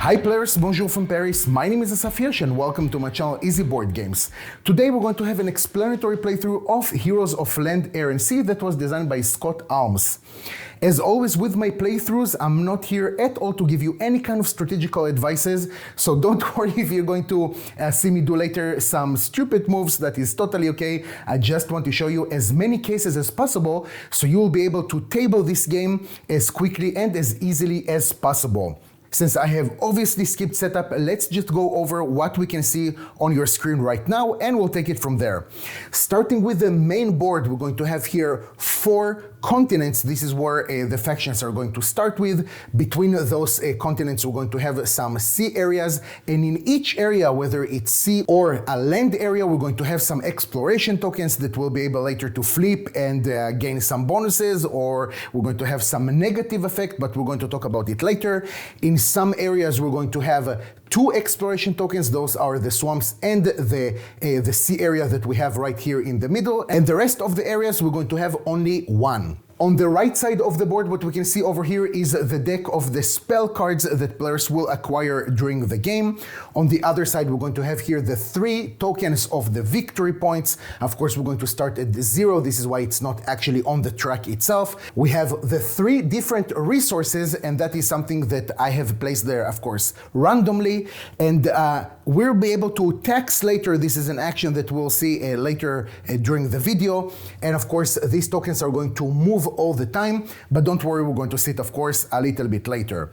Hi players, bonjour from Paris. My name is Assaf and welcome to my channel Easy Board Games. Today we're going to have an explanatory playthrough of Heroes of Land, Air and Sea that was designed by Scott Almes. As always with my playthroughs, I'm not here at all to give you any kind of strategical advices, so don't worry if you're going to see me do later some stupid moves. That is totally okay. I just want to show you as many cases as possible so you'll be able to table this game as quickly and as easily as possible. Since I have obviously skipped setup, let's just go over what we can see on your screen right now and we'll take it from there. Starting with the main board, we're going to have here 4 continents. This is where the factions are going to start with. Between those continents, we're going to have some sea areas, and in each area, whether it's sea or a land area, we're going to have some exploration tokens that we'll be able later to flip and gain some bonuses, or we're going to have some negative effect, but we're going to talk about it later. In some areas, we're going to have 2 exploration tokens. Those are the swamps and the sea area that we have right here in the middle, and the rest of the areas we're going to have only 1. On the right side of the board, what we can see over here is the deck of the spell cards that players will acquire during the game. On the other side, we're going to have here the 3 tokens of the victory points. Of course, we're going to start at 0. This is why it's not actually on the track itself. We have the 3 different resources, and that is something that I have placed there, of course, randomly. And we'll be able to tax later. This is an action that we'll see later during the video. And of course, these tokens are going to move all the time, but don't worry, we're going to see it, of course, a little bit later.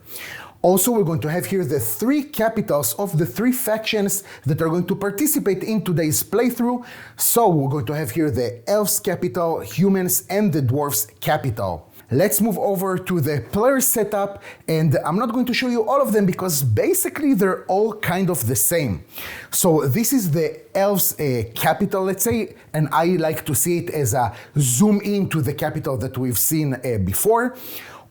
Also, we're going to have here the 3 capitals of the 3 factions that are going to participate in today's playthrough. So we're going to have here the Elves capital, Humans, and the Dwarves capital. Let's move over to the player setup, and I'm not going to show you all of them because basically they're all kind of the same. So this is the Elves capital, let's say, and I like to see it as a zoom into the capital that we've seen before.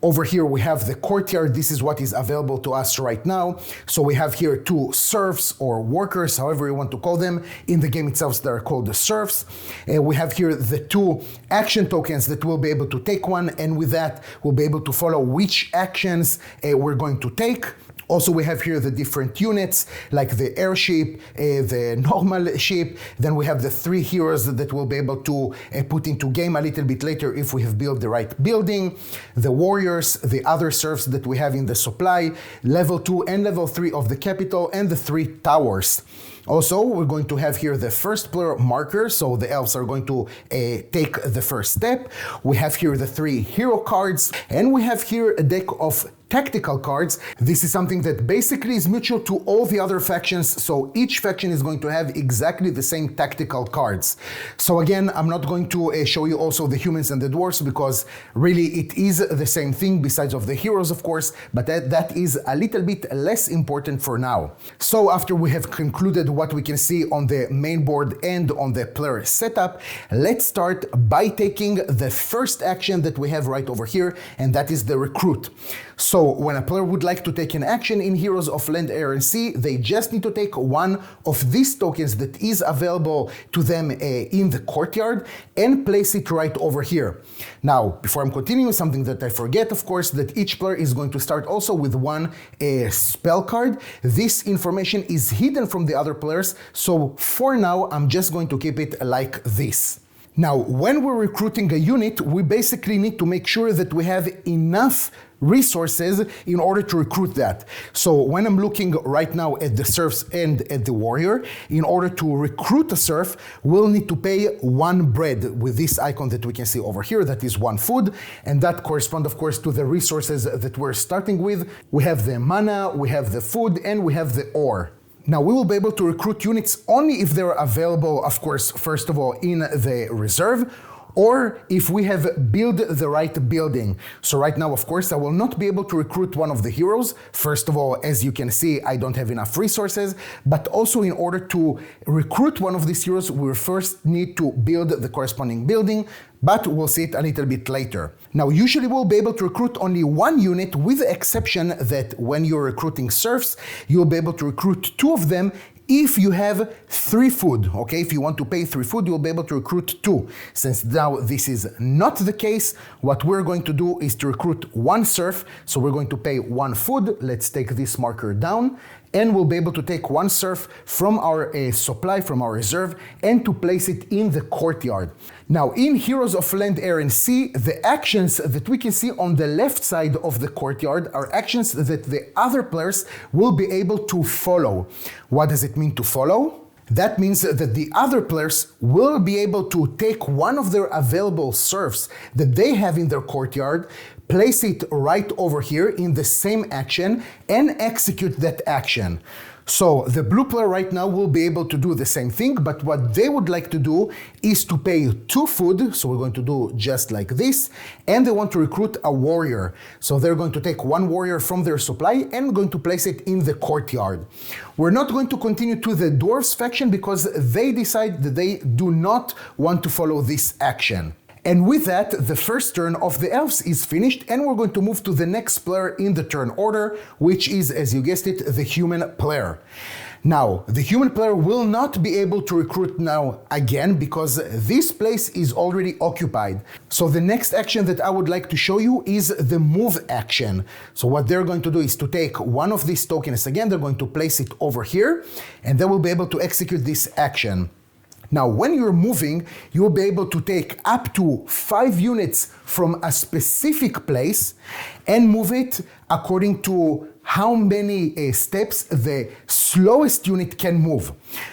Over here we have the courtyard. This is what is available to us right now. So we have here 2 serfs or workers, however you want to call them. In the game itself, they're called the serfs. We have here the 2 action tokens that we'll be able to take one, and with that, we'll be able to follow which actions we're going to take. Also, we have here the different units, like the airship, the normal ship. Then we have the 3 heroes that we'll be able to put into game a little bit later if we have built the right building. The warriors, the other serfs that we have in the supply, level 2 and level 3 of the capital, and the 3 towers. Also, we're going to have here the first player marker, so the elves are going to take the first step. We have here the 3 hero cards, and we have here a deck of tactical cards. This is something that basically is mutual to all the other factions, so each faction is going to have exactly the same tactical cards. So again, I'm not going to show you also the humans and the dwarves because really it is the same thing besides of the heroes, of course, but that is a little bit less important for now. So after we have concluded what we can see on the main board and on the player setup, let's start by taking the first action that we have right over here, and that is the recruit. So when a player would like to take an action in Heroes of Land, Air and Sea, they just need to take one of these tokens that is available to them in the courtyard and place it right over here. Now, before I'm continuing, something that I forget, of course, that each player is going to start also with 1 spell card. This information is hidden from the other players, so for now, I'm just going to keep it like this. Now, when we're recruiting a unit, we basically need to make sure that we have enough resources in order to recruit that. So when I'm looking right now at the serfs and at the warrior, in order to recruit a serf, we'll need to pay 1 bread with this icon that we can see over here. That is 1 food, and that corresponds, of course, to the resources that we're starting with. We have the mana, we have the food, and we have the ore. Now, we will be able to recruit units only if they're available, of course, first of all, in the reserve, or if we have built the right building. So right now, of course, I will not be able to recruit one of the heroes. First of all, as you can see, I don't have enough resources, but also in order to recruit one of these heroes, we first need to build the corresponding building, but we'll see it a little bit later. Now, usually we'll be able to recruit only 1 unit, with the exception that when you're recruiting serfs, you'll be able to recruit 2 of them if you have 3 food, okay? If you want to pay 3 food, you'll be able to recruit 2. Since now this is not the case, what we're going to do is to recruit 1 serf. So we're going to pay 1 food. Let's take this marker down, and we'll be able to take 1 serf from our supply, from our reserve, and to place it in the courtyard. Now, in Heroes of Land, Air, and Sea, the actions that we can see on the left side of the courtyard are actions that the other players will be able to follow. What does it mean to follow? That means that the other players will be able to take one of their available serfs that they have in their courtyard, place it right over here in the same action, and execute that action. So the blue player right now will be able to do the same thing, but what they would like to do is to pay 2 food, so we're going to do just like this, and they want to recruit a warrior. So they're going to take 1 warrior from their supply and going to place it in the courtyard. We're not going to continue to the dwarves faction because they decide that they do not want to follow this action. And with that, the first turn of the elves is finished, and we're going to move to the next player in the turn order, which is, as you guessed it, the human player. Now, the human player will not be able to recruit now again because this place is already occupied. So the next action that I would like to show you is the move action. So what they're going to do is to take one of these tokens again, they're going to place it over here, and they will be able to execute this action. Now, when you're moving, you will be able to take up to 5 units from a specific place and move it according to how many steps the slowest unit can move.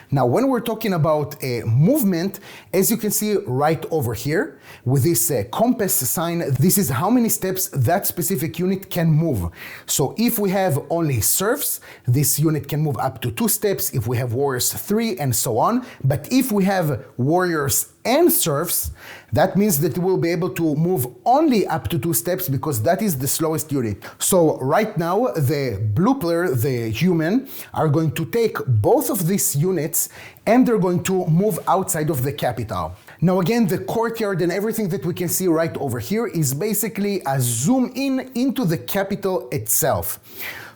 Now, when we're talking about movement, as you can see right over here, with this compass sign, this is how many steps that specific unit can move. So if we have only serfs, this unit can move up to 2 steps. If we have warriors, 3, and so on. But if we have warriors and serfs, that means that we'll be able to move only up to 2 steps because that is the slowest unit. So right now, the blue player, the human, are going to take both of these units and they're going to move outside of the capital. Now again, the courtyard and everything that we can see right over here is basically a zoom in into the capital itself.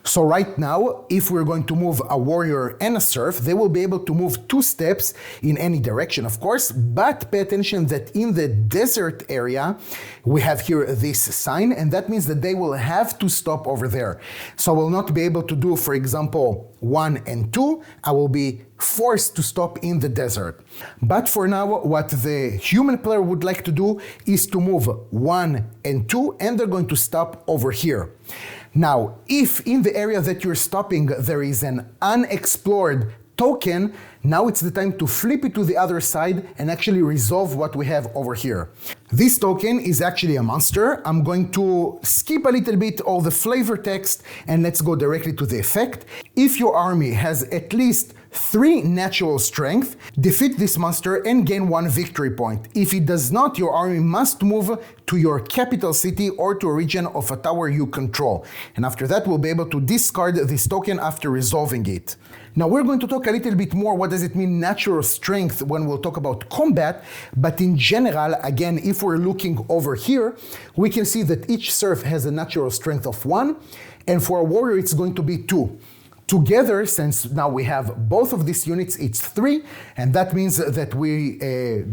So right now, if we're going to move a warrior and a serf, they will be able to move 2 steps in any direction, of course, but pay attention that in the desert area, we have here this sign, and that means that they will have to stop over there. So I will not be able to do, for example, 1 and 2, I will be forced to stop in the desert. But for now, what the human player would like to do is to move 1 and 2, and they're going to stop over here. Now, if in the area that you're stopping there is an unexplored token, now it's the time to flip it to the other side and actually resolve what we have over here. This token is actually a monster. I'm going to skip a little bit all the flavor text and let's go directly to the effect. If your army has at least 3 natural strength, defeat this monster and gain 1 victory point. If it does not, your army must move to your capital city or to a region of a tower you control. And after that, we'll be able to discard this token after resolving it. Now we're going to talk a little bit more what does it mean natural strength when we'll talk about combat, but in general, again, if we're looking over here, we can see that each serf has a natural strength of 1, and for a warrior it's going to be 2. Together, since now we have both of these units, it's 3, and that means that we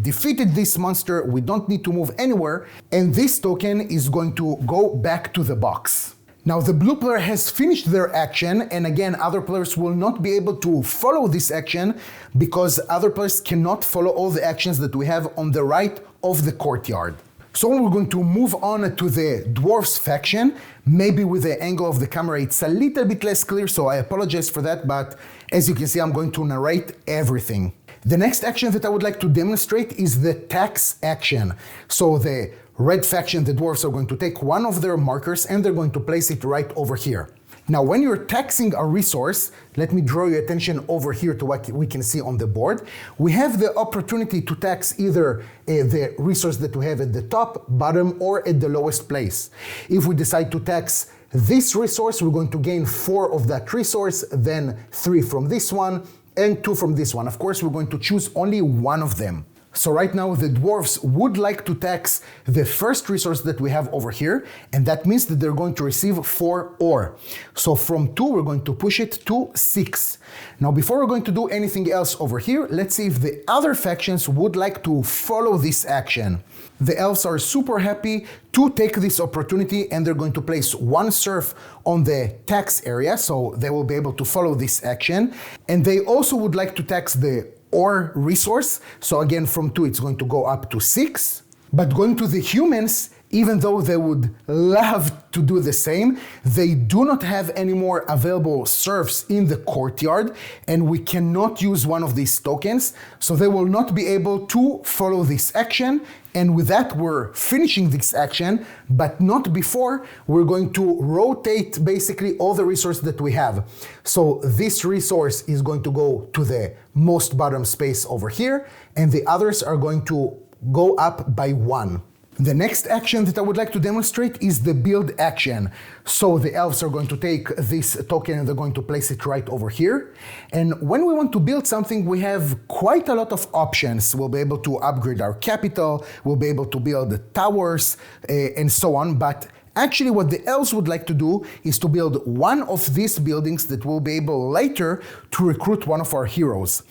defeated this monster, we don't need to move anywhere, and this token is going to go back to the box. Now the blue player has finished their action, and again, other players will not be able to follow this action because other players cannot follow all the actions that we have on the right of the courtyard. So we're going to move on to the dwarves faction. Maybe with the angle of the camera it's a little bit less clear, so I apologize for that, but as you can see, I'm going to narrate everything. The next action that I would like to demonstrate is the tax action. So the red faction, the dwarves, are going to take one of their markers and they're going to place it right over here. Now, when you're taxing a resource, let me draw your attention over here to what we can see on the board. We have the opportunity to tax either the resource that we have at the top, bottom, or at the lowest place. If we decide to tax this resource, we're going to gain 4 of that resource, then 3 from this one, and 2 from this one. Of course, we're going to choose only one of them. So right now the dwarves would like to tax the first resource that we have over here, and that means that they're going to receive 4 ore. So from 2 we're going to push it to 6. Now before we're going to do anything else over here, let's see if the other factions would like to follow this action. The elves are super happy to take this opportunity, and they're going to place 1 serf on the tax area, so they will be able to follow this action. And they also would like to tax the ore resource, so again from 2 it's going to go up to 6. But going to the humans, even though they would love to do the same, they do not have any more available serfs in the courtyard, and we cannot use one of these tokens, so they will not be able to follow this action. And with that, we're finishing this action, but not before we're going to rotate basically all the resources that we have. So this resource is going to go to the most bottom space over here, and the others are going to go up by 1. The next action that I would like to demonstrate is the build action. So the elves are going to take this token and they're going to place it right over here. And when we want to build something, we have quite a lot of options. We'll be able to upgrade our capital, we'll be able to build towers, and so on. But actually what the elves would like to do is to build one of these buildings that will be able later to recruit one of our heroes.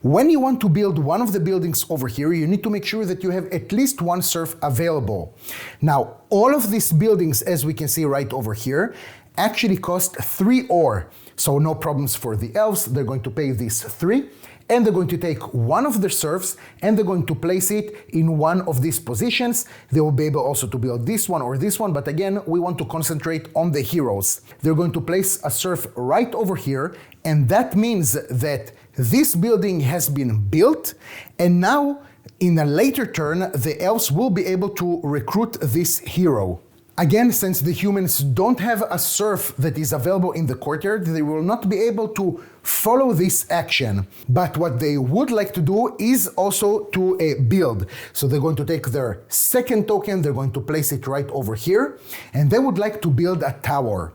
When you want to build one of the buildings over here, you need to make sure that you have at least 1 serf available. Now, all of these buildings, as we can see right over here, actually cost 3 ore. So no problems for the elves. They're going to pay these 3. And they're going to take one of their serfs and they're going to place it in one of these positions. They will be able also to build this one or this one, but again, we want to concentrate on the heroes. They're going to place a serf right over here, and that means that this building has been built, and now in a later turn, the elves will be able to recruit this hero. Again, since the humans don't have a serf that is available in the courtyard, they will not be able to follow this action. But what they would like to do is also to build. So they're going to take their second token, they're going to place it right over here, and they would like to build a tower.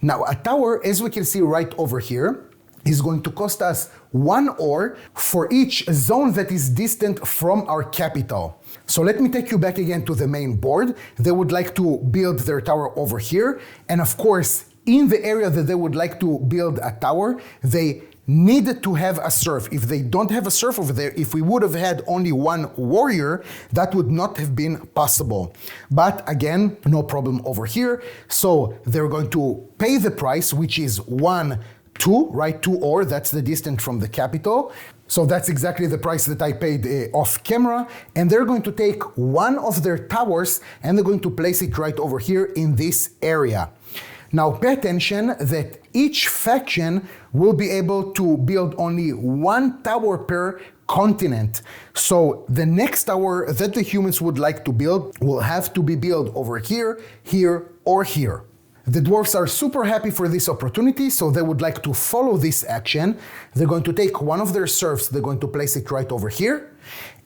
Now, a tower, as we can see right over here, is going to cost us 1 ore for each zone that is distant from our capital. So let me take you back again to the main board. They would like to build their tower over here. And of course, in the area that they would like to build a tower, they need to have a serf. If they don't have a serf over there, if we would have had only 1 warrior, that would not have been possible. But again, no problem over here. So they're going to pay the price, which is 2, right? 2 ore, that's the distance from the capital. So that's exactly the price that I paid off camera. And they're going to take one of their towers and they're going to place it right over here in this area. Now pay attention that each faction will be able to build only 1 tower per continent. So the next tower that the humans would like to build will have to be built over here, here, or here. The dwarves are super happy for this opportunity, so they would like to follow this action. They're going to take one of their serfs, they're going to place it right over here,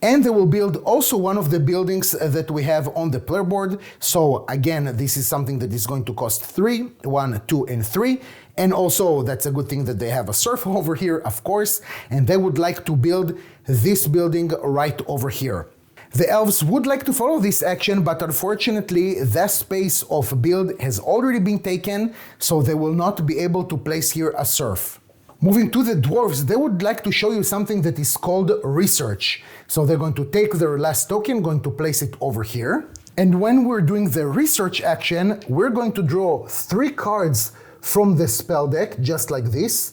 and they will build also one of the buildings that we have on the player board. So again, this is something that is going to cost 3, 1, 2, and 3. And also, that's a good thing that they have a serf over here, of course, and they would like to build this building right over here. The elves would like to follow this action, but unfortunately, that space of build has already been taken, so they will not be able to place here a serf. Moving to the dwarves, they would like to show you something that is called research. So they're going to take their last token, going to place it over here. And when we're doing the research action, we're going to draw 3 cards from the spell deck, just like this.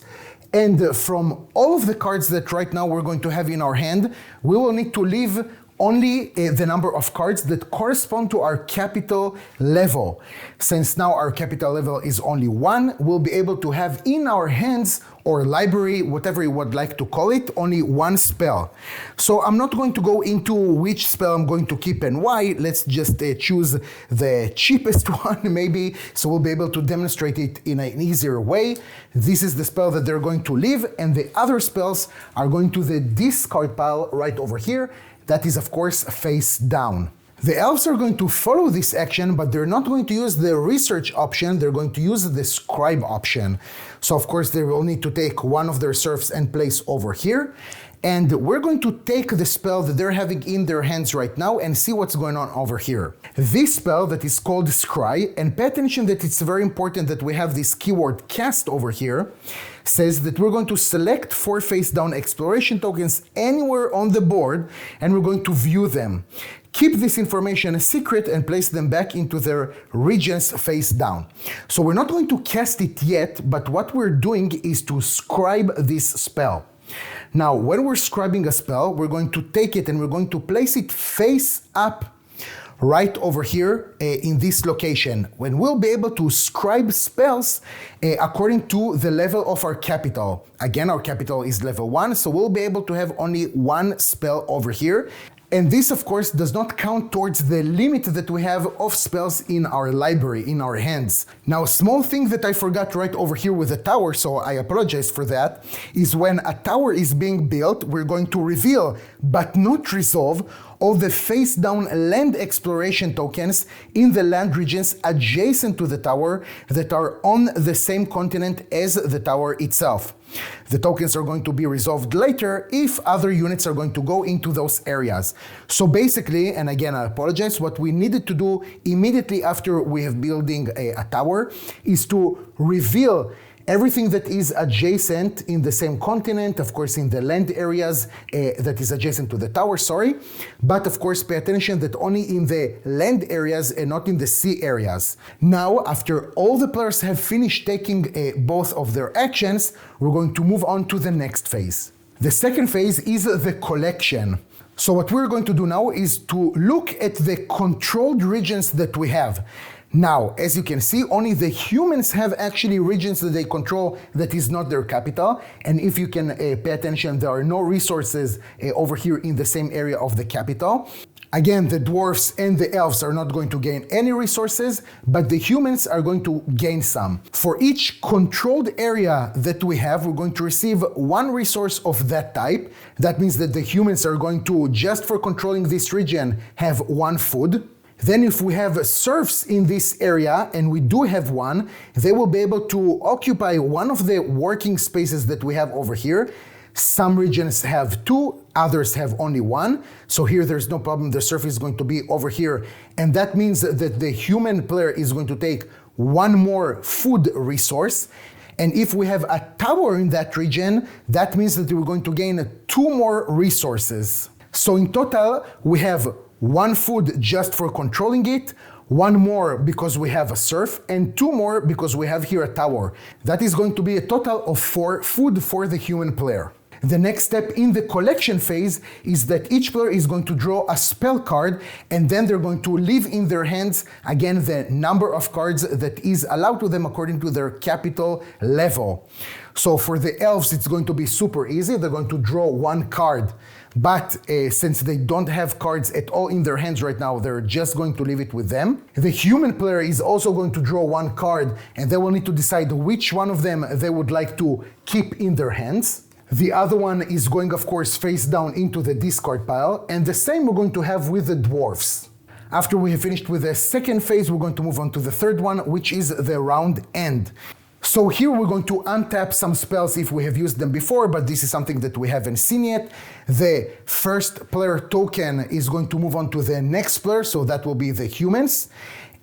And from all of the cards that right now we're going to have in our hand, we will need to leave only the number of cards that correspond to our capital level. Since now our capital level is only 1, we'll be able to have in our hands or library, whatever you would like to call it, only 1 spell. So I'm not going to go into which spell I'm going to keep and why. Let's just choose the cheapest one maybe, so we'll be able to demonstrate it in an easier way. This is the spell that they're going to leave, and the other spells are going to the discard pile right over here. That is, of course, face down. The elves are going to follow this action, but they're not going to use the research option, they're going to use the scribe option. So, of course, they will need to take one of their serfs and place over here. And we're going to take the spell that they're having in their hands right now and see what's going on over here. This spell that is called Scry, and pay attention that it's very important that we have this keyword cast over here, says that we're going to select 4 face down exploration tokens anywhere on the board and we're going to view them. Keep this information a secret and place them back into their regions face down. So we're not going to cast it yet, but what we're doing is to scribe this spell. Now, when we're scribing a spell, we're going to take it and we're going to place it face up right over here in this location, when we'll be able to scribe spells according to the level of our capital. Again, our capital is level 1, so we'll be able to have only 1 spell over here. And this, of course, does not count towards the limit that we have of spells in our library, in our hands. Now, a small thing that I forgot right over here with the tower, so I apologize for that, is when a tower is being built, we're going to reveal, but not resolve, all the face-down land exploration tokens in the land regions adjacent to the tower that are on the same continent as the tower itself. The tokens are going to be resolved later if other units are going to go into those areas. So basically, and again I apologize, what we needed to do immediately after we have building a tower is to reveal everything that is adjacent in the same continent, of course in the land areas that is adjacent to the tower, but of course pay attention that only in the land areas and not in the sea areas. Now, after all the players have finished taking both of their actions, we're going to move on to the next phase. The second phase is the collection. So what we're going to do now is to look at the controlled regions that we have. Now, as you can see, only the humans have actually regions that they control that is not their capital. And if you can pay attention, there are no resources over here in the same area of the capital. Again, the dwarfs and the elves are not going to gain any resources, but the humans are going to gain some. For each controlled area that we have, we're going to receive 1 resource of that type. That means that the humans are going to, just for controlling this region, have 1 food. Then if we have serfs in this area, and we do have 1, they will be able to occupy one of the working spaces that we have over here. Some regions have 2, others have only 1. So here there's no problem, the serf is going to be over here. And that means that the human player is going to take 1 more food resource. And if we have a tower in that region, that means that we're going to gain 2 more resources. So in total, we have 1 food just for controlling it, 1 more because we have a serf, and 2 more because we have here a tower. That is going to be a total of 4 food for the human player. The next step in the collection phase is that each player is going to draw a spell card, and then they're going to leave in their hands, again, the number of cards that is allowed to them according to their capital level. So for the elves, it's going to be super easy. They're going to draw 1 card. But since they don't have cards at all in their hands right now, they're just going to leave it with them. The human player is also going to draw 1 card, and they will need to decide which one of them they would like to keep in their hands. The other one is going, of course, face down into the discard pile, and the same we're going to have with the dwarfs. After we have finished with the second phase, we're going to move on to the third one, which is the round end. So here we're going to untap some spells if we have used them before, but this is something that we haven't seen yet. The first player token is going to move on to the next player, so that will be the humans.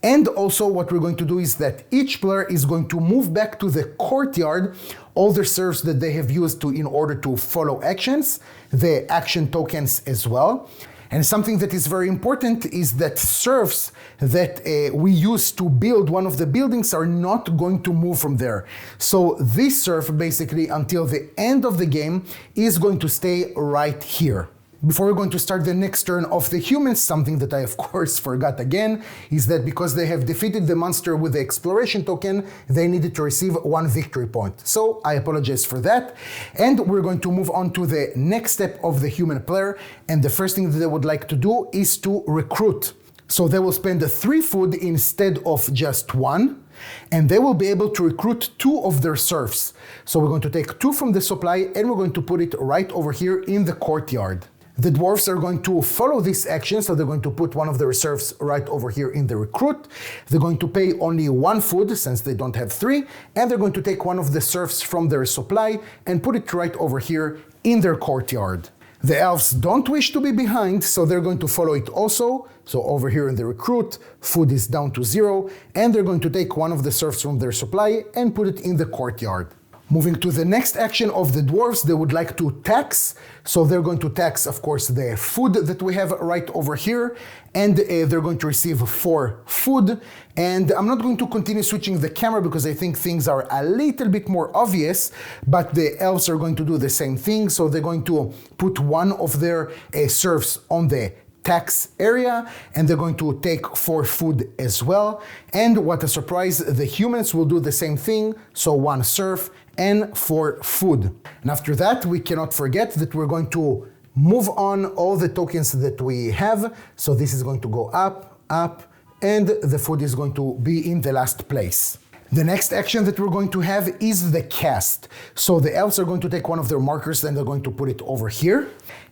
And also what we're going to do is that each player is going to move back to the courtyard all the serfs that they have used in order to follow actions, the action tokens as well. And something that is very important is that serfs that we use to build one of the buildings are not going to move from there. So this serf basically until the end of the game is going to stay right here. Before we're going to start the next turn of the humans, something that I of course forgot again, is that because they have defeated the monster with the exploration token, they needed to receive 1 victory point. So I apologize for that. And we're going to move on to the next step of the human player. And the first thing that they would like to do is to recruit. So they will spend 3 food instead of just 1. And they will be able to recruit 2 of their serfs. So we're going to take 2 from the supply and we're going to put it right over here in the courtyard. The dwarfs are going to follow this action, so they're going to put 1 of the reserves right over here in the recruit. They're going to pay only 1 food since they don't have 3, and they're going to take 1 of the serfs from their supply and put it right over here in their courtyard. The elves don't wish to be behind, so they're going to follow it also. So over here in the recruit, food is down to 0, and they're going to take one of the serfs from their supply and put it in the courtyard. Moving to the next action of the dwarves, they would like to tax. So they're going to tax, of course, the food that we have right over here, and they're going to receive 4 food. And I'm not going to continue switching the camera because I think things are a little bit more obvious, but the elves are going to do the same thing. So they're going to put one of their serfs on the tax area, and they're going to take 4 food as well. And what a surprise, the humans will do the same thing. So 1 serf and 4 food. And after that, we cannot forget that we're going to move on all the tokens that we have. So this is going to go up, up, and the food is going to be in the last place. The next action that we're going to have is the cast. So the elves are going to take one of their markers and they're going to put it over here.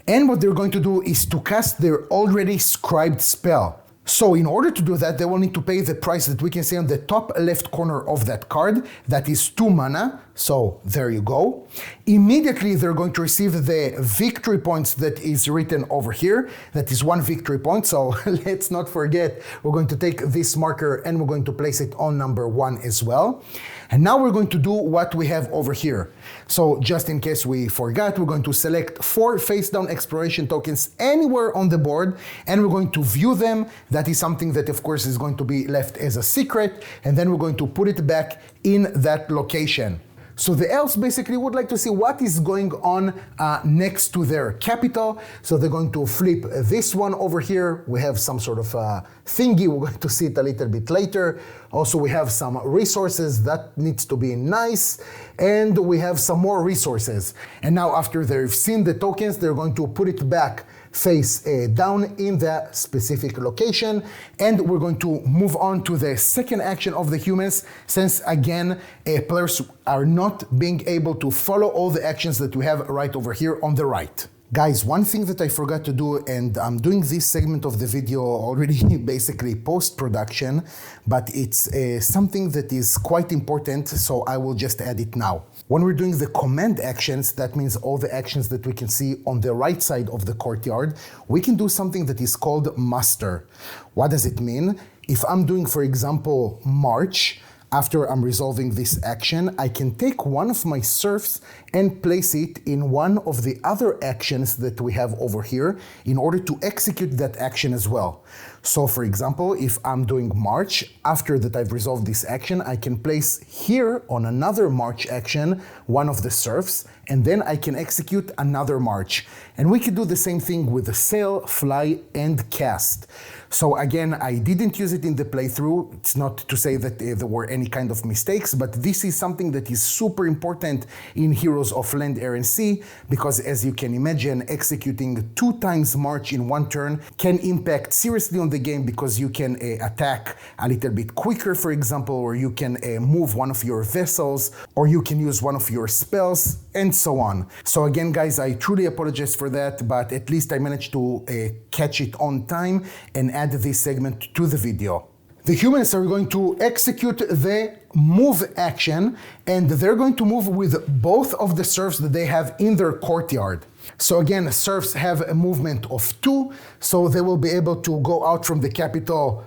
And what they're going to do is to cast their already scribed spell. So in order to do that, they will need to pay the price that we can see on the top left corner of that card. That is 2 mana. So there you go. Immediately they're going to receive the victory points that is written over here. That is 1 victory point. So let's not forget, we're going to take this marker and we're going to place it on number 1 as well. And now we're going to do what we have over here. So just in case we forgot, we're going to select 4 face down exploration tokens anywhere on the board, and we're going to view them. That is something that of course is going to be left as a secret, and then we're going to put it back in that location. So the elves basically would like to see what is going on next to their capital. So they're going to flip this one over here. We have some sort of thingy. We're going to see it a little bit later. Also, we have some resources that needs to be nice. And we have some more resources. And now after they've seen the tokens, they're going to put it back face down in the specific location. And we're going to move on to the second action of the humans, since again, players are not being able to follow all the actions that we have right over here on the right. Guys, one thing that I forgot to do, and I'm doing this segment of the video already basically post-production, but it's something that is quite important, so I will just add it now. When we're doing the command actions, that means all the actions that we can see on the right side of the courtyard, we can do something that is called muster. What does it mean? If I'm doing, for example, march, after I'm resolving this action, I can take one of my serfs and place it in one of the other actions that we have over here in order to execute that action as well. So for example, if I'm doing march, after that I've resolved this action, I can place here on another march action one of the serfs, and then I can execute another march. And we could do the same thing with the sail, fly, and cast. So again, I didn't use it in the playthrough. It's not to say that there were any kind of mistakes, but this is something that is super important in Heroes of Land, Air, and Sea, because as you can imagine, executing 2 times march in 1 turn can impact seriously on the game, because you can attack a little bit quicker, for example, or you can move one of your vessels, or you can use one of your spells, and so on. So again, guys, I truly apologize for that, but at least I managed to catch it on time and add this segment to the video. The humans are going to execute the move action, and they're going to move with both of the serfs that they have in their courtyard. So again, serfs have a movement of 2, so they will be able to go out from the capital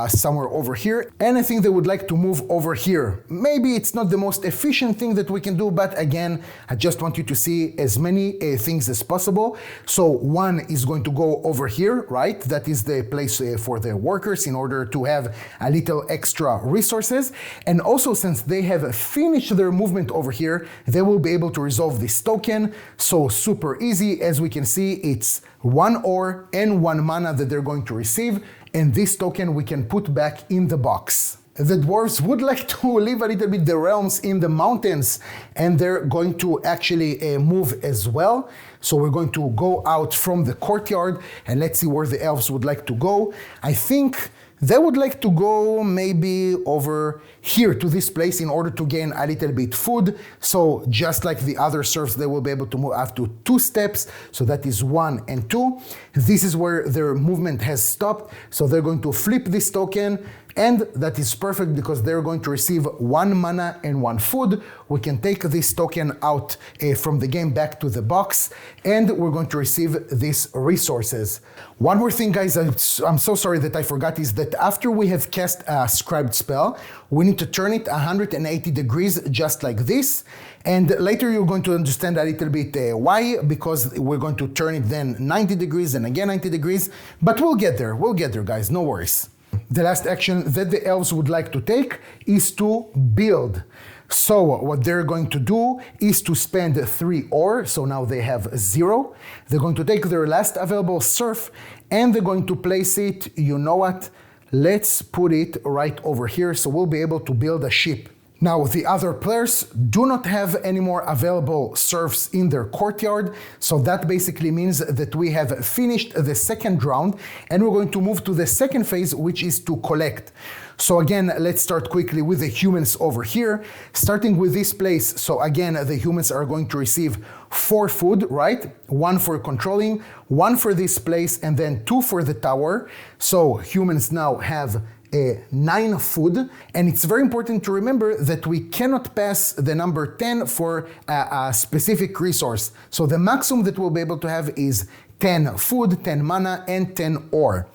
somewhere over here. Anything they would like to move over here. Maybe it's not the most efficient thing that we can do, but again, I just want you to see as many things as possible. So 1 is going to go over here, right? That is the place for the workers in order to have a little extra resources. And also, since they have finished their movement over here, they will be able to resolve this token. So super easy. As we can see, it's 1 ore and 1 mana that they're going to receive, and this token we can put back in the box. The dwarves would like to leave a little bit the realms in the mountains, and they're going to actually move as well. So we're going to go out from the courtyard, and let's see where the elves would like to go. I think They would like to go maybe over here to this place in order to gain a little bit food. So just like the other serfs, they will be able to move up to 2 steps. So that is 1 and 2. This is where their movement has stopped. So they're going to flip this token, and that is perfect because they're going to receive 1 mana and 1 food. We can take this token out from the game back to the box, and we're going to receive these resources. One more thing, guys, I'm so sorry that I forgot, is that after we have cast a scribed spell, we need to turn it 180 degrees just like this. And later you're going to understand a little bit why, because we're going to turn it then 90 degrees and again 90 degrees, but we'll get there, guys, no worries. The last action that the elves would like to take is to build. So what they're going to do is to spend 3 ore, so now they have 0. They're going to take their last available serf and they're going to place it, you know what, let's put it right over here so we'll be able to build a ship. Now, the other players do not have any more available serfs in their courtyard, so that basically means that we have finished the second round and we're going to move to the second phase, which is to collect. So again, let's start quickly with the humans over here, starting with this place. So again, the humans are going to receive 4 food, right? 1 for controlling, 1 for this place, and then 2 for the tower. So humans now have 9 food, and it's very important to remember that we cannot pass the number 10 for a specific resource. So the maximum that we'll be able to have is 10 food, 10 mana, and 10 ore.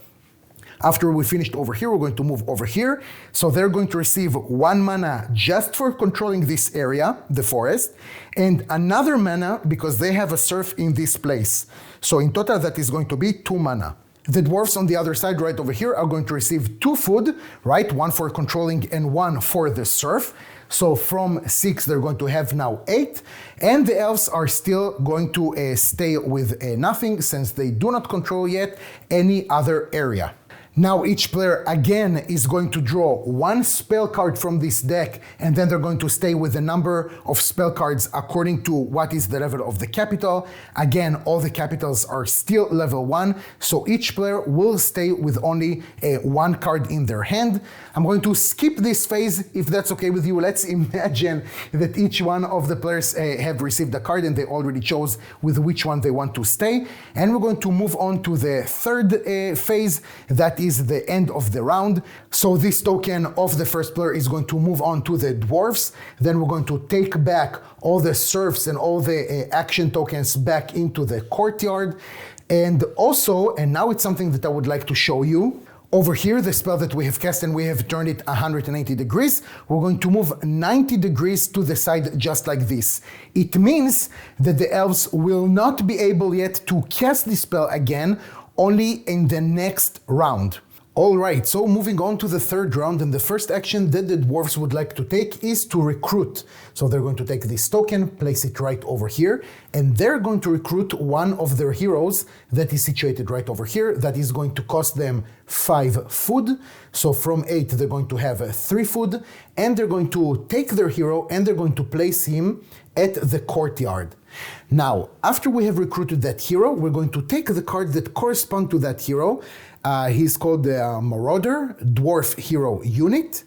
After we finished over here, we're going to move over here. So they're going to receive 1 mana just for controlling this area, the forest, and another mana because they have a serf in this place. So in total, that is going to be 2 mana. The dwarves on the other side right over here are going to receive 2 food, right? 1 for controlling and 1 for the serf. So from 6, they're going to have now 8. And the elves are still going to stay with nothing since they do not control yet any other area. Now each player again is going to draw 1 spell card from this deck, and then they're going to stay with the number of spell cards according to what is the level of the capital. Again, all the capitals are still level 1, so each player will stay with only 1 card in their hand. I'm going to skip this phase if that's okay with you. Let's imagine that each one of the players have received a card and they already chose with which one they want to stay. And we're going to move on to the third phase, that is the end of the round. So this token of the first player is going to move on to the dwarves. Then we're going to take back all the serfs and all the action tokens back into the courtyard. And also, and now it's something that I would like to show you. Over here, the spell that we have cast and we have turned it 180 degrees, we're going to move 90 degrees to the side just like this. It means that the elves will not be able yet to cast this spell again, only in the next round. Alright, so moving on to the third round, and the first action that the dwarves would like to take is to recruit. So they're going to take this token, place it right over here, and they're going to recruit one of their heroes that is situated right over here. That is going to cost them 5 food. So from 8, they're going to have 3 food, and they're going to take their hero and they're going to place him at the courtyard. Now, after we have recruited that hero, we're going to take the cards that correspond to that hero. He's called the Marauder Dwarf Hero Unit.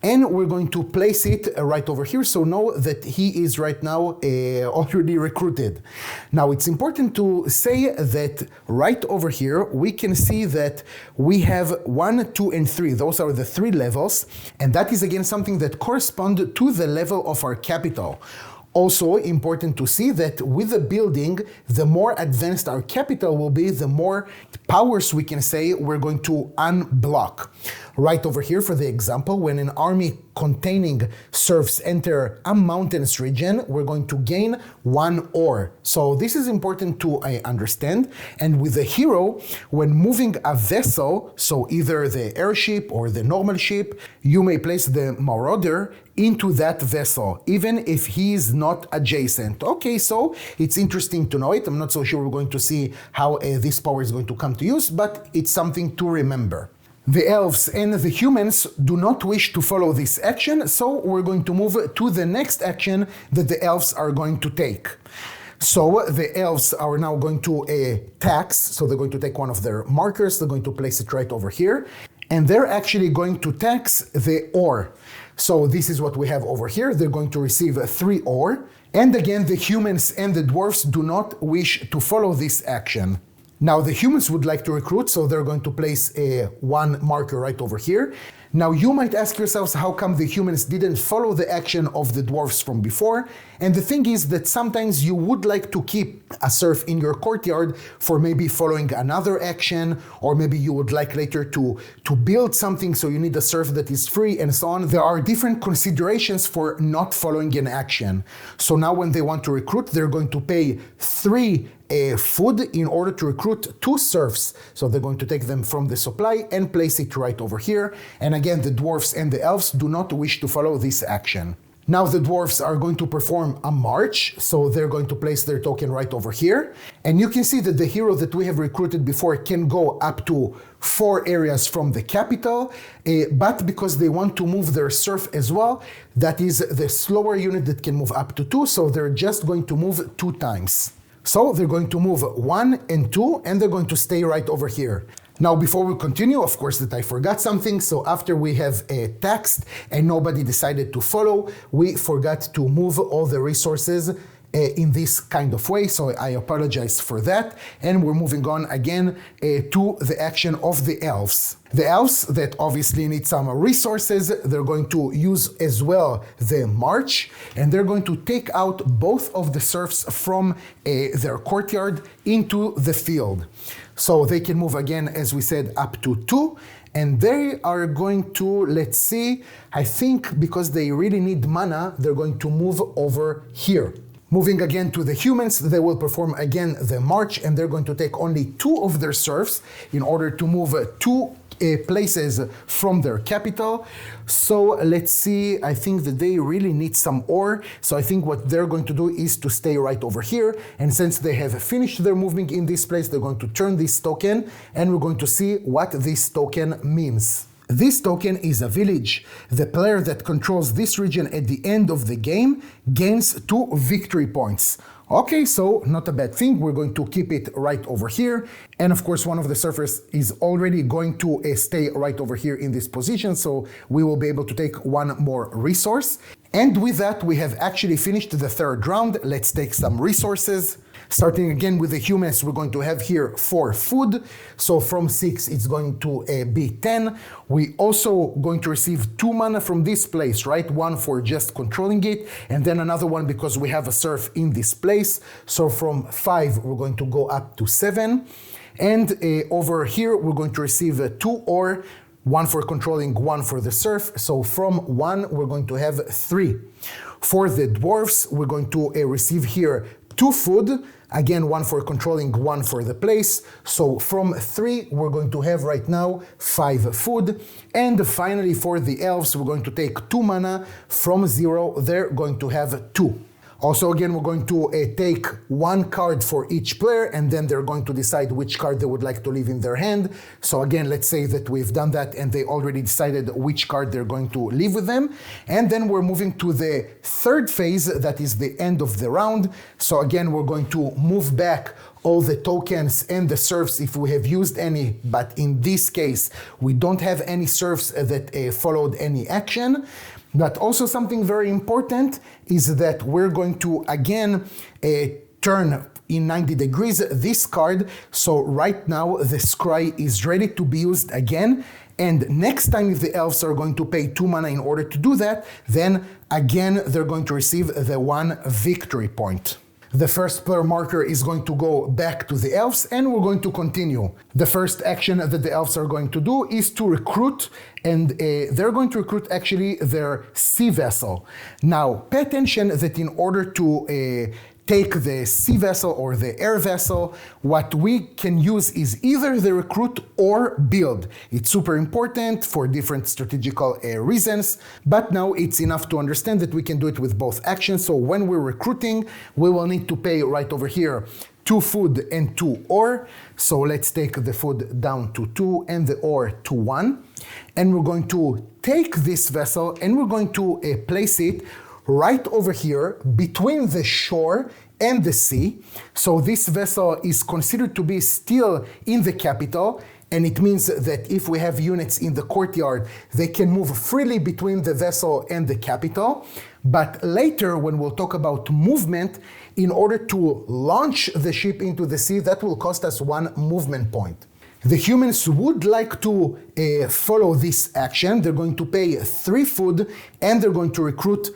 And we're going to place it right over here, so know that he is right now already recruited. Now, it's important to say that right over here, we can see that we have 1, 2, and 3. Those are the 3 levels, and that is again something that corresponds to the level of our capital. Also important to see that with the building, the more advanced our capital will be, the more powers we can say we're going to unblock. Right over here, for the example, when an army containing serfs enter a mountainous region, we're going to gain 1 ore. So this is important to understand. And with the hero, when moving a vessel, so either the airship or the normal ship, you may place the Marauder into that vessel, even if he is not adjacent. Okay, so it's interesting to know it. I'm not so sure we're going to see how this power is going to come to use, but it's something to remember. The elves and the humans do not wish to follow this action, so we're going to move to the next action that the elves are going to take. So the elves are now going to tax, so they're going to take one of their markers, they're going to place it right over here. and they're actually going to tax the ore. So this is what we have over here. They're going to receive 3 ore. And again, the humans and the dwarfs do not wish to follow this action. Now the humans would like to recruit, so they're going to place one marker right over here. Now you might ask yourselves how come the humans didn't follow the action of the dwarfs from before. And the thing is that sometimes you would like to keep a serf in your courtyard for maybe following another action, or maybe you would like later to build something, so you need a serf that is free and so on. There are different considerations for not following an action. So now when they want to recruit, they're going to pay 3 food in order to recruit 2 serfs. So they're going to take them from the supply and place it right over here. And again, the dwarfs and the elves do not wish to follow this action. Now the dwarfs are going to perform a march, so they're going to place their token right over here. And you can see that the hero that we have recruited before can go up to 4 areas from the capital, but because they want to move their serf as well, that is the slower unit that can move up to 2, so they're just going to move 2 times. So they're going to move 1 and 2, and they're going to stay right over here. Now, before we continue, of course that I forgot something. So after we have taxed and nobody decided to follow, we forgot to move all the resources in this kind of way. So I apologize for that. And we're moving on again to the action of the elves. The elves that obviously need some resources, they're going to use as well the march, and they're going to take out both of the serfs from their courtyard into the field. So they can move again, as we said, up to 2. And they are going to, let's see, I think because they really need mana, they're going to move over here. Moving again to the humans, they will perform again the march, and they're going to take only 2 of their serfs in order to move 2 places from their capital. So let's see, I think that they really need some ore. So I think what they're going to do is to stay right over here. And since they have finished their movement in this place, they're going to turn this token, and we're going to see what this token means. This token is a village. The player that controls this region at the end of the game gains 2 victory points. Okay, so not a bad thing. We're going to keep it right over here. And of course, one of the surfers is already going to stay right over here in this position. So we will be able to take 1 more resource. And with that, we have actually finished the 3rd round. Let's take some resources. Starting again with the humans, we're going to have here 4 food. So from 6, it's going to be 10. We also going to receive 2 mana from this place, right? 1 for just controlling it, and then another one because we have a serf in this place. So from 5, we're going to go up to 7. And over here, we're going to receive 2 ore, 1 for controlling, 1 for the serf. So from 1, we're going to have 3. For the dwarfs, we're going to receive here 2 food, again 1 for controlling, 1 for the place. So from 3, we're going to have right now 5 food. And finally for the elves, we're going to take 2 mana. From 0, they're going to have 2. Also, again, we're going to take 1 card for each player, and then they're going to decide which card they would like to leave in their hand. So again, let's say that we've done that and they already decided which card they're going to leave with them. And then we're moving to the 3rd phase, that is the end of the round. So again, we're going to move back all the tokens and the serfs if we have used any, but in this case, we don't have any serfs that followed any action. But also something very important is that we're going to again turn in 90 degrees this card. So right now the scry is ready to be used again. And next time if the elves are going to pay 2 mana in order to do that, then again they're going to receive the 1 victory point. The first player marker is going to go back to the elves, and we're going to continue. The first action that the elves are going to do is to recruit, and they're going to recruit actually their sea vessel. Now, pay attention that in order to take the sea vessel or the air vessel, what we can use is either the recruit or build. It's super important for different strategical reasons, but now it's enough to understand that we can do it with both actions. So when we're recruiting, we will need to pay right over here 2 food and 2 ore. So let's take the food down to 2 and the ore to 1. And we're going to take this vessel and we're going to place it right over here between the shore and the sea. So this vessel is considered to be still in the capital, And it means that if we have units in the courtyard, they can move freely between the vessel and the capital. But later, when we'll talk about movement, in order to launch the ship into the sea, that will cost us 1 movement point. The humans would like to follow this action. They're going to pay 3 food, and they're going to recruit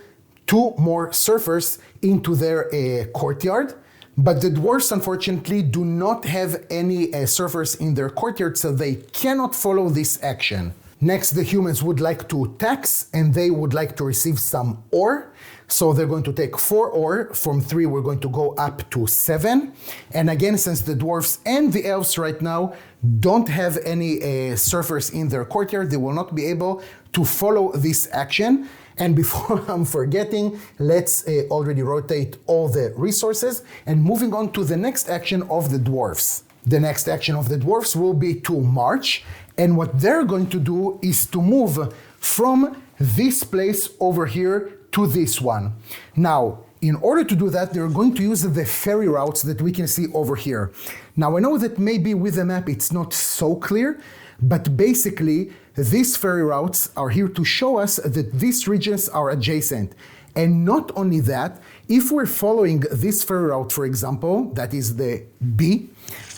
2 more surfers into their courtyard. But the dwarfs, unfortunately, do not have any surfers in their courtyard, so they cannot follow this action. Next, the humans would like to tax, and they would like to receive some ore. So they're going to take 4 ore. From 3, we're going to go up to 7. And again, since the dwarfs and the elves right now don't have any surfers in their courtyard, they will not be able to follow this action. And before I'm forgetting, let's already rotate all the resources and moving on to the next action of the dwarfs. The next action of the dwarfs will be to march, and what they're going to do is to move from this place over here to this one. Now, in order to do that, they're going to use the ferry routes that we can see over here. Now, I know that maybe with the map it's not so clear, but basically, these ferry routes are here to show us that these regions are adjacent. And not only that, if we're following this ferry route, for example, that is the B,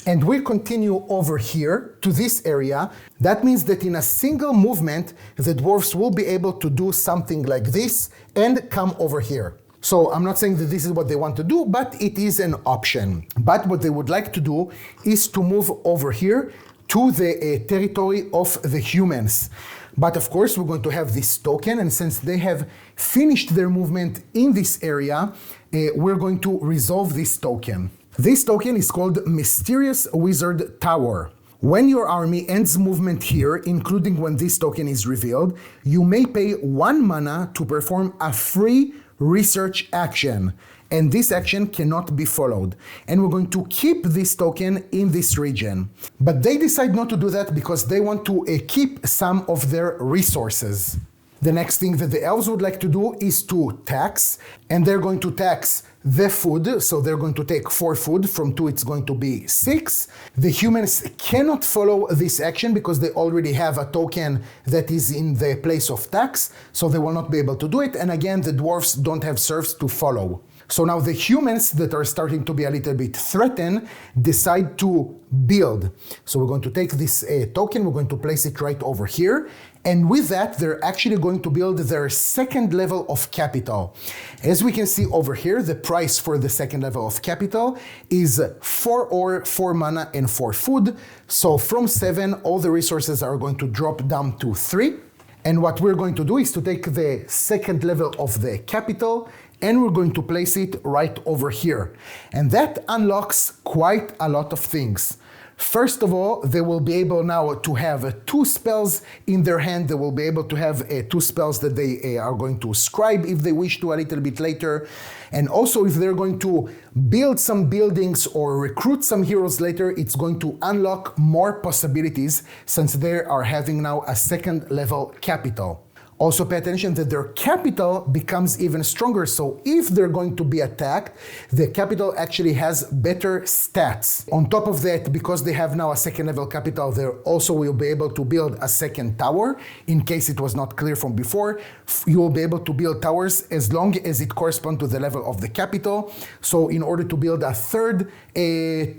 and we continue over here to this area, that means that in a single movement, the dwarfs will be able to do something like this and come over here. So I'm not saying that this is what they want to do, but it is an option. But what they would like to do is to move over here to the territory of the humans. But of course, we're going to have this token, and since they have finished their movement in this area, we're going to resolve this token. This token is called Mysterious Wizard Tower. When your army ends movement here, including when this token is revealed, you may pay 1 mana to perform a free research action. And this action cannot be followed. And we're going to keep this token in this region. But they decide not to do that because they want to keep some of their resources. The next thing that the elves would like to do is to tax, and they're going to tax the food, so they're going to take 4 food, from 2 it's going to be 6. The humans cannot follow this action because they already have a token that is in the place of tax, so they will not be able to do it, and again the dwarfs don't have serfs to follow. So now the humans that are starting to be a little bit threatened decide to build. So we're going to take this token, we're going to place it right over here. And with that, they're actually going to build their second level of capital. As we can see over here, the price for the second level of capital is 4 ore, 4 mana, and 4 food. So from 7, all the resources are going to drop down to 3. And what we're going to do is to take the second level of the capital, and we're going to place it right over here. And that unlocks quite a lot of things. First of all, they will be able now to have 2 spells in their hand. They will be able to have 2 spells that they are going to scribe if they wish to a little bit later. And also if they're going to build some buildings or recruit some heroes later, it's going to unlock more possibilities since they are having now a second level capital. Also pay attention that their capital becomes even stronger, so if they're going to be attacked, the capital actually has better stats. On top of that, because they have now a second level capital, they also will be able to build a second tower. In case it was not clear from before, you will be able to build towers as long as it corresponds to the level of the capital. So in order to build a third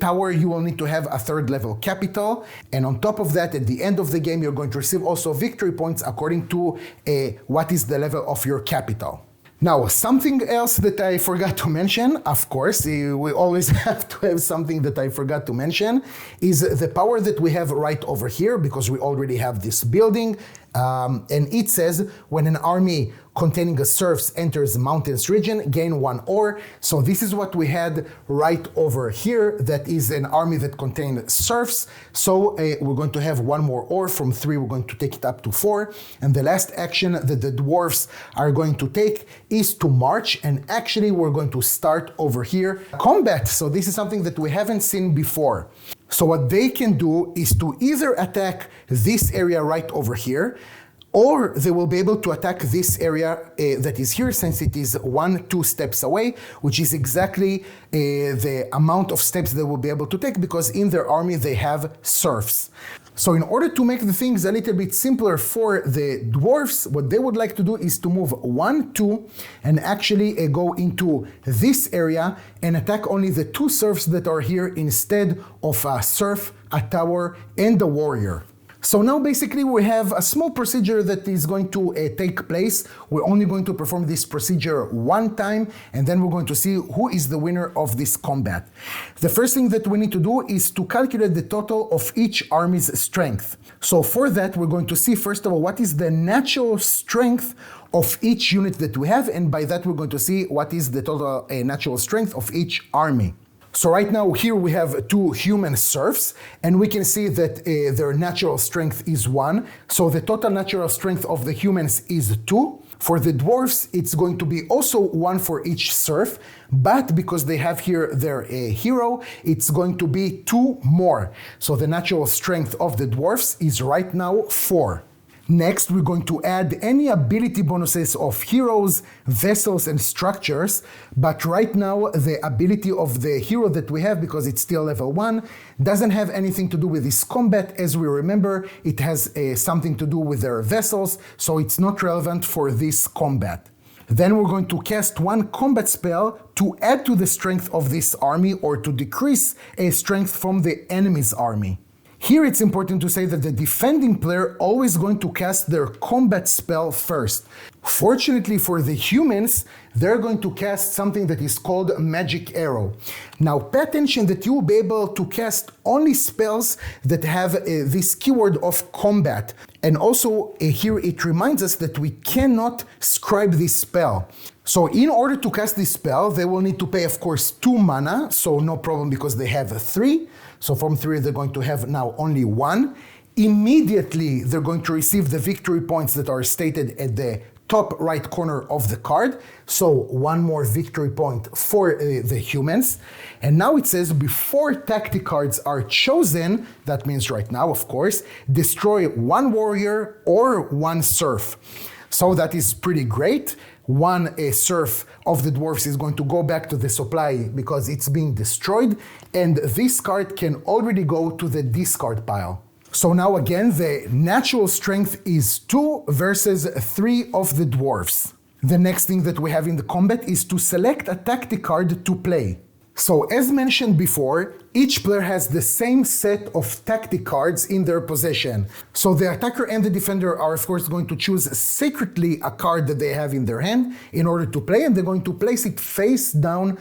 tower, you will need to have a third level capital. And on top of that, at the end of the game, you're going to receive also victory points according to what is the level of your capital. Now, something else that I forgot to mention, of course, we always have to have something that I forgot to mention, is the power that we have right over here, because we already have this building, and it says when an army containing a serfs enters the mountains region, gain 1 ore. So this is what we had right over here. That is an army that contained serfs. So we're going to have 1 more ore. From 3, we're going to take it up to 4. And the last action that the dwarfs are going to take is to march. And actually, we're going to start over here. Combat. So this is something that we haven't seen before. So what they can do is to either attack this area right over here, or they will be able to attack this area that is here, since it is 1-2 steps away, which is exactly the amount of steps they will be able to take, because in their army they have serfs. So in order to make the things a little bit simpler for the dwarfs, what they would like to do is to move 1, 2, and actually go into this area and attack only the 2 serfs that are here instead of a serf, a tower, and a warrior. So now basically we have a small procedure that is going to take place. We're only going to perform this procedure one time, and then we're going to see who is the winner of this combat. The first thing that we need to do is to calculate the total of each army's strength. So for that, we're going to see first of all what is the natural strength of each unit that we have, and by that we're going to see what is the total natural strength of each army. So right now here we have 2 human serfs, and we can see that their natural strength is 1. So the total natural strength of the humans is 2. For the dwarfs, it's going to be also 1 for each serf, but because they have here their hero, it's going to be 2 more. So the natural strength of the dwarfs is right now 4. Next, we're going to add any ability bonuses of heroes, vessels, and structures. But right now, the ability of the hero that we have, because it's still level 1, doesn't have anything to do with this combat. As we remember, it has something to do with their vessels, so it's not relevant for this combat. Then we're going to cast 1 combat spell to add to the strength of this army or to decrease a strength from the enemy's army. Here it's important to say that the defending player always going to cast their combat spell first. Fortunately for the humans, they're going to cast something that is called Magic Arrow. Now pay attention that you will be able to cast only spells that have this keyword of combat. And also here it reminds us that we cannot scribe this spell. So in order to cast this spell, they will need to pay, of course, 2 mana, so no problem because they have 3. So from 3, they're going to have now only 1. Immediately, they're going to receive the victory points that are stated at the top right corner of the card. So 1 more victory point for the humans. And now it says before tactic cards are chosen, that means right now, of course, destroy 1 warrior or 1 serf. So that is pretty great. 1 serf of the dwarfs is going to go back to the supply because it's being destroyed, and this card can already go to the discard pile. So now again, the natural strength is 2 versus 3 of the dwarfs. The next thing that we have in the combat is to select a tactic card to play. So as mentioned before, each player has the same set of tactic cards in their possession. So the attacker and the defender are of course going to choose secretly a card that they have in their hand in order to play, and they're going to place it face down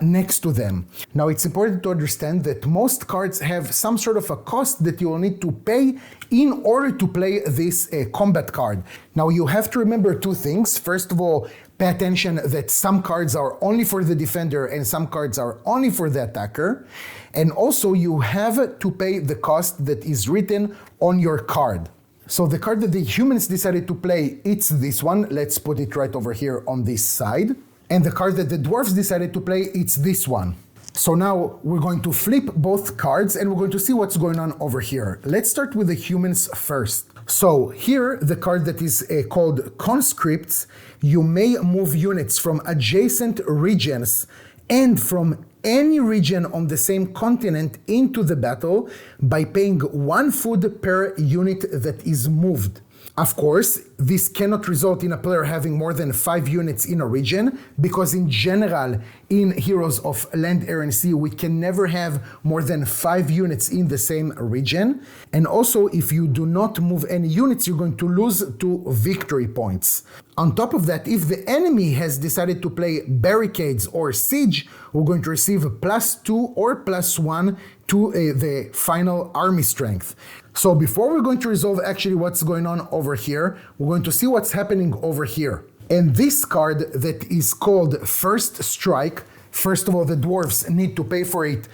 next to them. Now it's important to understand that most cards have some sort of a cost that you will need to pay in order to play this combat card. Now you have to remember 2 things. First of all, pay attention that some cards are only for the defender and some cards are only for the attacker. And also you have to pay the cost that is written on your card. So the card that the humans decided to play, it's this one. Let's put it right over here on this side. And the card that the dwarfs decided to play, it's this one. So now we're going to flip both cards and we're going to see what's going on over here. Let's start with the humans first. So here, the card that is called Conscripts, you may move units from adjacent regions and from any region on the same continent into the battle by paying 1 food per unit that is moved. Of course, this cannot result in a player having more than 5 units in a region, because in general, in Heroes of Land, Air, and Sea, we can never have more than 5 units in the same region. And also, if you do not move any units, you're going to lose 2 victory points. On top of that, if the enemy has decided to play barricades or siege, we're going to receive +2 or +1 to the final army strength. So before we're going to resolve actually what's going on over here, we're going to see what's happening over here. And this card that is called First Strike, first of all, the dwarves need to pay for it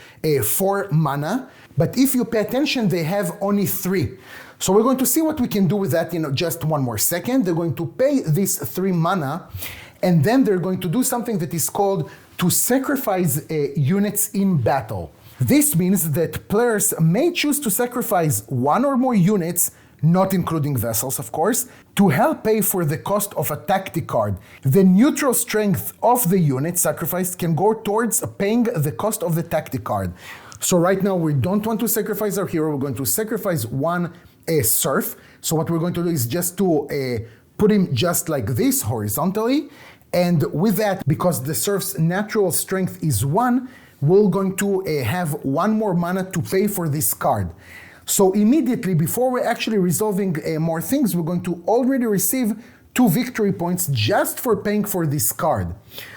4 mana. But if you pay attention, they have only 3. So we're going to see what we can do with that in just 1 more second. They're going to pay this 3 mana, and then they're going to do something that is called to sacrifice units in battle. This means that players may choose to sacrifice 1 or more units, not including vessels of course, to help pay for the cost of a tactic card. The neutral strength of the unit sacrificed can go towards paying the cost of the tactic card. So right now we don't want to sacrifice our hero, we're going to sacrifice one serf. So what we're going to do is just to put him just like this, horizontally. And with that, because the serf's natural strength is 1, we're going to have 1 more mana to pay for this card. So immediately, before we're actually resolving more things, we're going to already receive 2 victory points just for paying for this card.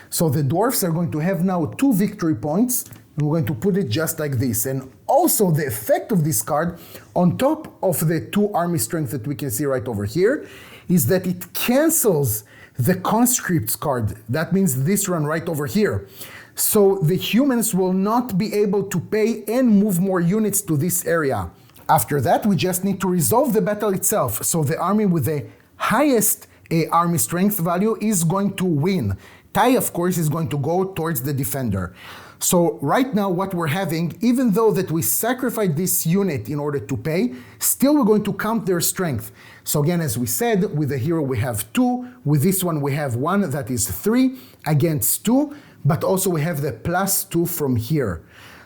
So the dwarfs are going to have now 2 victory points, and we're going to put it just like this. And also the effect of this card, on top of the 2 army strength that we can see right over here, is that it cancels the conscripts card. That means this run right over here. So the humans will not be able to pay and move more units to this area. After that, we just need to resolve the battle itself. So the army with the highest army strength value is going to win. Tie, of course, is going to go towards the defender. So right now what we're having, even though that we sacrificed this unit in order to pay, still we're going to count their strength. So again, as we said, with the hero we have 2, with this one we have 1, that is 3 against 2, but also we have the +2 from here.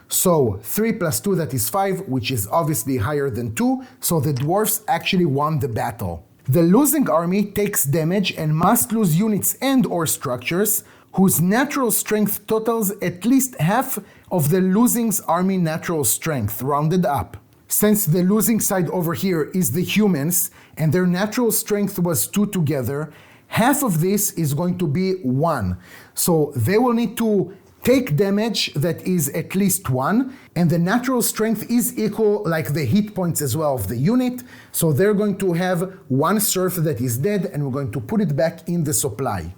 So 3 + 2, that is 5, which is obviously higher than 2, so the dwarfs actually won the battle. The losing army takes damage and must lose units and or structures whose natural strength totals at least half of the losing army natural strength, rounded up. Since the losing side over here is the humans, and their natural strength was 2 together, half of this is going to be 1. So they will need to take damage that is at least 1, and the natural strength is equal like the hit points as well of the unit, so they're going to have 1 serf that is dead, and we're going to put it back in the supply.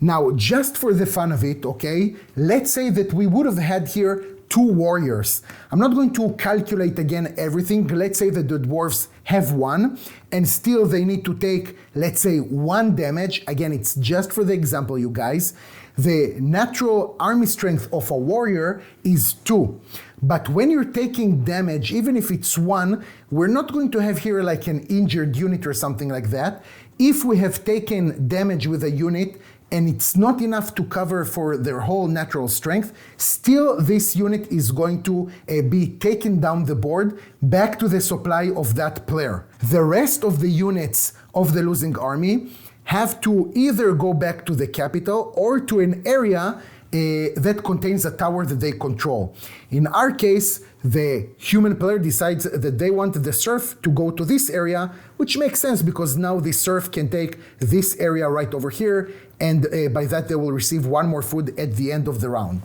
Now, just for the fun of it, okay, let's say that we would have had here 2 warriors. I'm not going to calculate again everything. Let's say that the dwarfs have 1, and still they need to take, let's say, 1 damage. Again, it's just for the example, you guys. The natural army strength of a warrior is 2. But when you're taking damage, even if it's 1, we're not going to have here like an injured unit or something like that. If we have taken damage with a unit, and it's not enough to cover for their whole natural strength, still this unit is going to be taken down the board back to the supply of that player. The rest of the units of the losing army have to either go back to the capital or to an area that contains a tower that they control. In our case, the human player decides that they want the serf to go to this area, which makes sense because now the serf can take this area right over here, and by that they will receive 1 more food at the end of the round.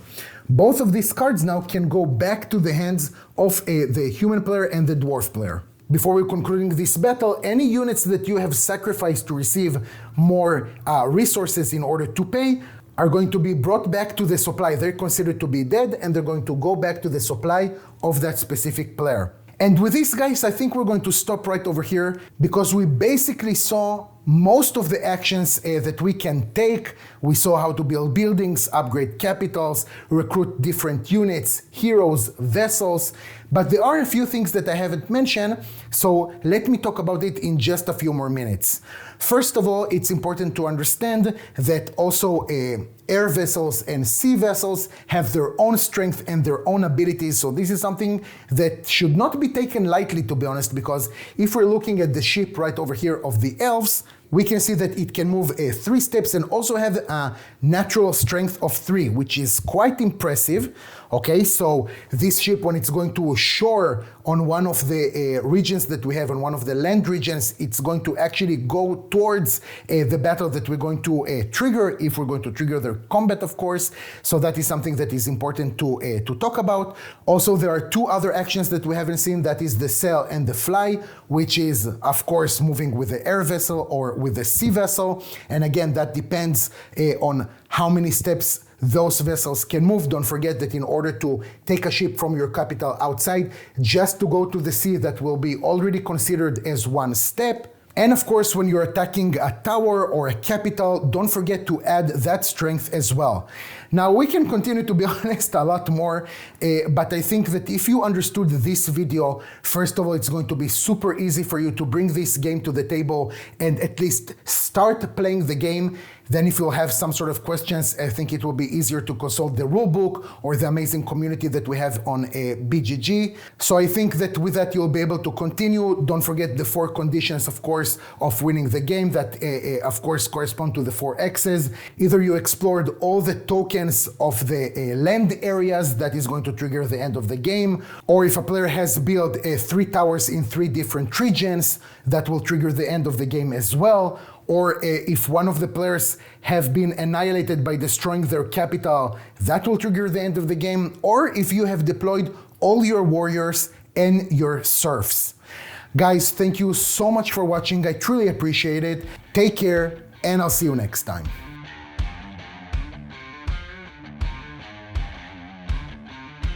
Both of these cards now can go back to the hands of the human player and the dwarf player. Before we're concluding this battle, any units that you have sacrificed to receive more resources in order to pay are going to be brought back to the supply. They're considered to be dead, and they're going to go back to the supply of that specific player. And with this, guys, I think we're going to stop right over here because we basically saw most of the actions that we can take. We saw how to build buildings, upgrade capitals, recruit different units, heroes, vessels, but there are a few things that I haven't mentioned, so let me talk about it in just a few more minutes. First of all, it's important to understand that also air vessels and sea vessels have their own strength and their own abilities, so this is something that should not be taken lightly, to be honest, because if we're looking at the ship right over here of the elves, we can see that it can move 3 steps and also have a natural strength of 3, which is quite impressive. Okay, so this ship, when it's going to shore on one of the regions that we have, on one of the land regions, it's going to actually go towards the battle that we're going to trigger, if we're going to trigger their combat, of course. So that is something that is important to talk about. Also, there are 2 other actions that we haven't seen, that is the sail and the fly, which is, of course, moving with the air vessel or with the sea vessel. And again, that depends on how many steps those vessels can move. Don't forget that in order to take a ship from your capital outside, just to go to the sea, that will be already considered as 1 step. And of course, when you're attacking a tower or a capital, don't forget to add that strength as well. Now, we can continue, to be honest, a lot more, but I think that if you understood this video, first of all, it's going to be super easy for you to bring this game to the table and at least start playing the game. Then if you'll have some sort of questions, I think it will be easier to consult the rulebook or the amazing community that we have on BGG. So I think that with that, you'll be able to continue. Don't forget the 4 conditions, of course, of winning the game that, of course, correspond to the 4 X's. Either you explored all the tokens of the land areas, that is going to trigger the end of the game, or if a player has built 3 towers in 3 different regions, that will trigger the end of the game as well. Or if one of the players have been annihilated by destroying their capital, that will trigger the end of the game. Or if you have deployed all your warriors and your serfs. Guys, thank you so much for watching. I truly appreciate it. Take care, and I'll see you next time.